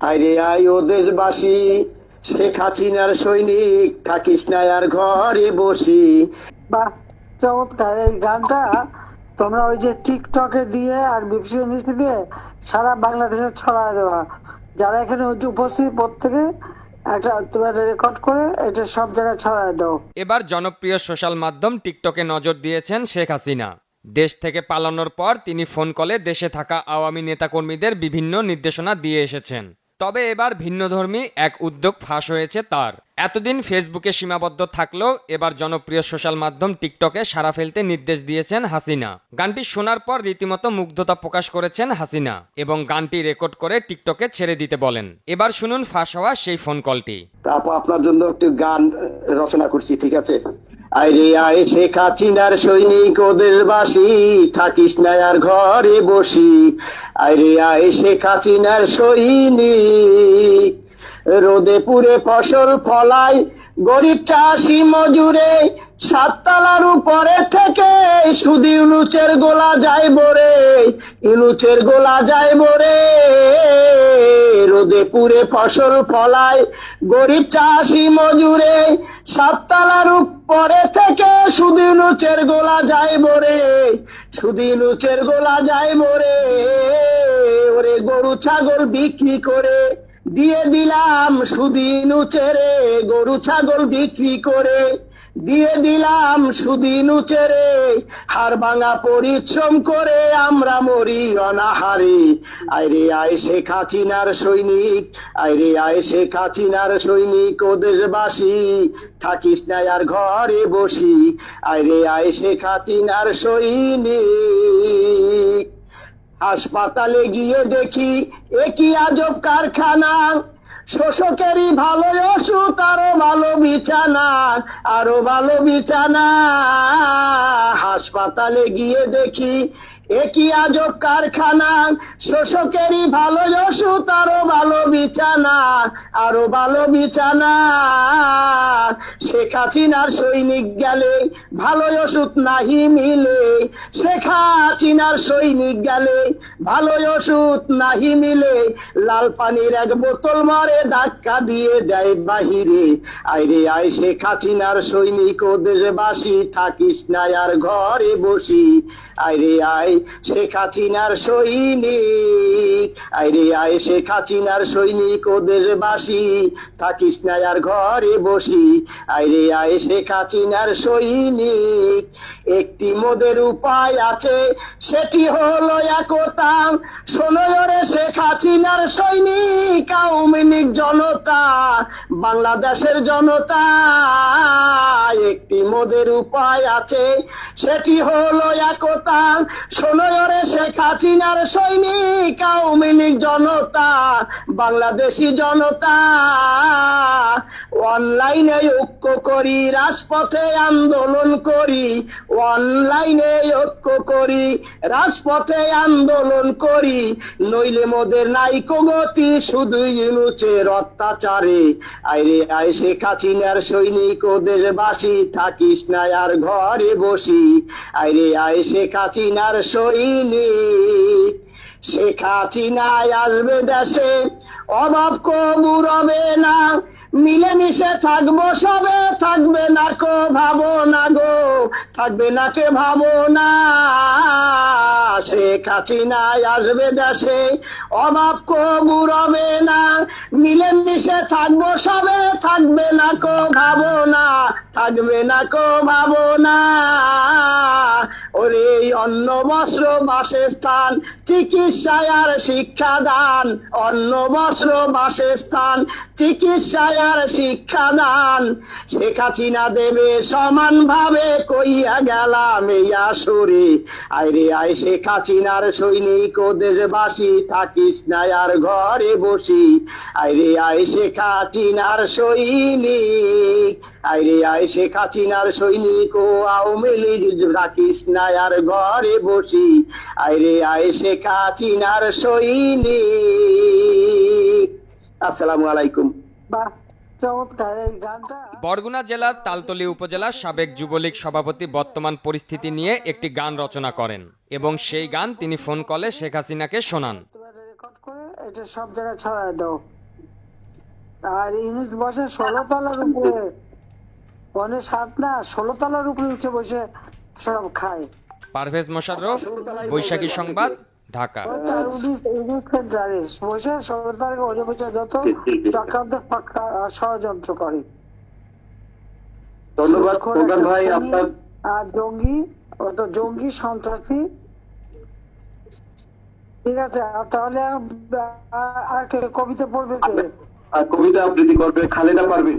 আইরে I O দেশবাসী, শেখ হাসিনার সৈনিক, থাকিস না আর ঘরে বসি। বাহ, চমৎকার এই গানটা। তোমরা ওই যে টিকটকে দিয়ে আর বিবিসি নিউজে দিয়ে সারা বাংলাদেশে ছড়ায় দেওয়া, যারা এখানে উপস্থিত প্রত্যেকে একটা তোমরা রেকর্ড করে এটা সব জায়গায় ছড়ায় দাও। এবার জনপ্রিয় সোশ্যাল মাধ্যম টিকটকে নজর দিয়েছেন শেখ হাসিনা। দেশ থেকে পালানোর পর তিনি ফোন কলে দেশে থাকা আওয়ামী নেতাকর্মীদের বিভিন্ন নির্দেশনা দিয়ে এসেছেন। তবে এবার ভিন্নধর্মী এক উদ্যোগ ফাঁস হয়েছে তার। এতদিন ফেসবুকে সীমাবদ্ধ থাকলেও এবার জনপ্রিয় সোশ্যাল মাধ্যম টিকটকে সাড়া ফেলতে নির্দেশ দিয়েছেন হাসিনা। গানটি শোনার পর রীতিমতো মুগ্ধতা প্রকাশ করেছেন হাসিনা এবং গানটি রেকর্ড করে টিকটকে ছেড়ে দিতে বলেন। এবার শুনুন ফাঁস হওয়া সেই ফোন কলটি। আপু, আপনার জন্য একটি গান রচনা করছি, ঠিক আছে? আইরে আয় শেখ হাসিনার সৈনিক ও দেশবাসী, থাকিস না আর ঘরে বসি। আইরে আয় শেখ হাসিনার সৈনিক, রোদে পুড়ে ফসল ফলায় গরিব চাষি মজুরে, সাততলার উপরে থেকে শুধু ইউনুচের গোলা যায় বরে, ইউনুচের গোলা যায় বরে। রোদে পুড়ে ফসল ফলায় গরিব চাষি মজুরে, সাততলার উপরে থেকে শুধু ইউনুচের গোলা যায় বরে, শুধু ইউনুচের গোলা যায় বরে। ওরে গরু ছাগল বিক্রি করে দিয়ে দিলাম সুদিনু চেরে, গরু ছাগল বিক্রি করে দিয়ে দিলাম সুদিনু চেরে। হাড় ভাঙা পরিশ্রম করে আমরা মরি অনাহারে। আইরে আয় শেখ হাসিনার সৈনিক, আইরে আয় শেখ হাসিনার সৈনিক ও দেশবাসী, থাকিস না আর ঘরে বসি। আইরে আয় শেখ হাসিনার সৈনিক। হাসপাতালে গিয়ে দেখি একই আজব কারখানা, শোষকেরই ভালো ওষুধ, আরো ভালো বিছানা, আরো ভালো বিছানা। হাসপাতালে গিয়ে দেখি একই আজব কারখানা, শোষকেরই ভালো ওষুধ, আরো ভালো বিছানা, আরো ভালো বিছানা। শেখ হাসিনার সৈনিক গেলে ভালো ওষুধ নাহি মিলে, শেখ হাসিনার সৈনিক গেলে ভালো ওষুধ নাহি মিলে। লাল পানির এক বোতল মারে ধাক্কা দিয়ে দেয় বাহিরে। আইরে আয় শেখ হাসিনার সৈনিক ও দেশবাসী, থাকিস না আর ঘরে বসি। আইরে আয় শেখ হাসিনার সৈনিক, আইরে আয় শেখ হাসিনার সৈনিক ও দেশবাসী, থাকিস না আর ঘরে বসি। আইরে আয় শেখ হাসিনার সৈনিক। একটি মোদের উপায় আছে, সেটি হলো একতা। শোনো রে শেখ হাসিনার সৈনিক, আওয়ামী লীগ জনতা, বাংলাদেশের জনতা। একটি মোদের উপায় আছে, সেটি হলো একতা। শোনো রে শেখ হাসিনার সৈনিক, আওয়ামী লীগ জনতা, বাংলাদেশি জনতা। অনলাইনে ঐক্য করি, রাজপথে আন্দোলন করি, অনলাইনে ঐক্য করি, রাজপথে আন্দোলন করি। নইলে মোদের নাইকো গতি, শুধু ইউনুসের অত্যাচারে। আইরে আয় শেখ হাসিনার সৈনিক ও দেশবাসী, থাকিস না আর ঘরে বসি। আইরে আয় শেখ হাসিনার সৈনিক। শেখ হাসিনায় আসবে দেশে, অভাব কবু রবে না, মিলেমিশে থাকবো সবে, থাকবে না কো ভাবো না গো, থাকবে না কে ভাবো না। শেখ হাসিনায় আসবে দেশে, অভাব কবু রবে না, মিলেমিশে থাকবো সবে, থাকবে না কো ভাবো না, থাকবে না কো ভাবো না। ওরে অন্ন বস্ত্র বাসস্থান, চিকিৎসায় আর শিক্ষাদান, অন্ন বস্ত্র বাসস্থান, চিকিৎসায় আর শিক্ষাদান। শেখ হাসিনা দেবে সমান ভাবে, কইয়া গেলাম এই আসরে। আইরে আয় শেখ হাসিনার সৈনিক ও দেশবাসী, থাকিস না আর ঘরে বসি। আইরে আয় শেখ হাসিনার সৈনিক, আইরে আয় শেখ হাসিনার সৈনিক ও আওয়ামী লীগ, রাখিস না আর ঘরে বসি। আইরে আয় শেখ হাসিনার সৈনিক। আসসালামু আলাইকুম। বাহ, চমৎকার এই গানটা। বরগুনা জেলার তালতলী উপজেলার সাবেক যুবলীগ সভাপতি বর্তমান পরিস্থিতি নিয়ে একটি গান রচনা করেন এবং সেই গান তিনি ফোন কলে শেখ হাসিনাকে শোনান। তোমরা রেকর্ড করে এটা নেটে সব জায়গায় ছড়ায় দাও। আর ইউনুস বসে 16 তলার উপরে, 7 না 16 তলার উপরে উঠে বসে সব খায়। পারভেজ মোশাররফ, বৈশাখী সংবাদ, ঢাকা। বসে 16 তলার উপরে বসে যত চক্রান্ত ষড়যন্ত্র করে। ধন্যবাদ খোকন ভাই আপনার। আর জঙ্গি, ও তো জঙ্গি সন্ত্রাসী। ঠিক আছে, তাহলে আর কে কবিতা পড়বে কে? আর কবিতা আবৃত্তি করবে খালেদা পারভিন।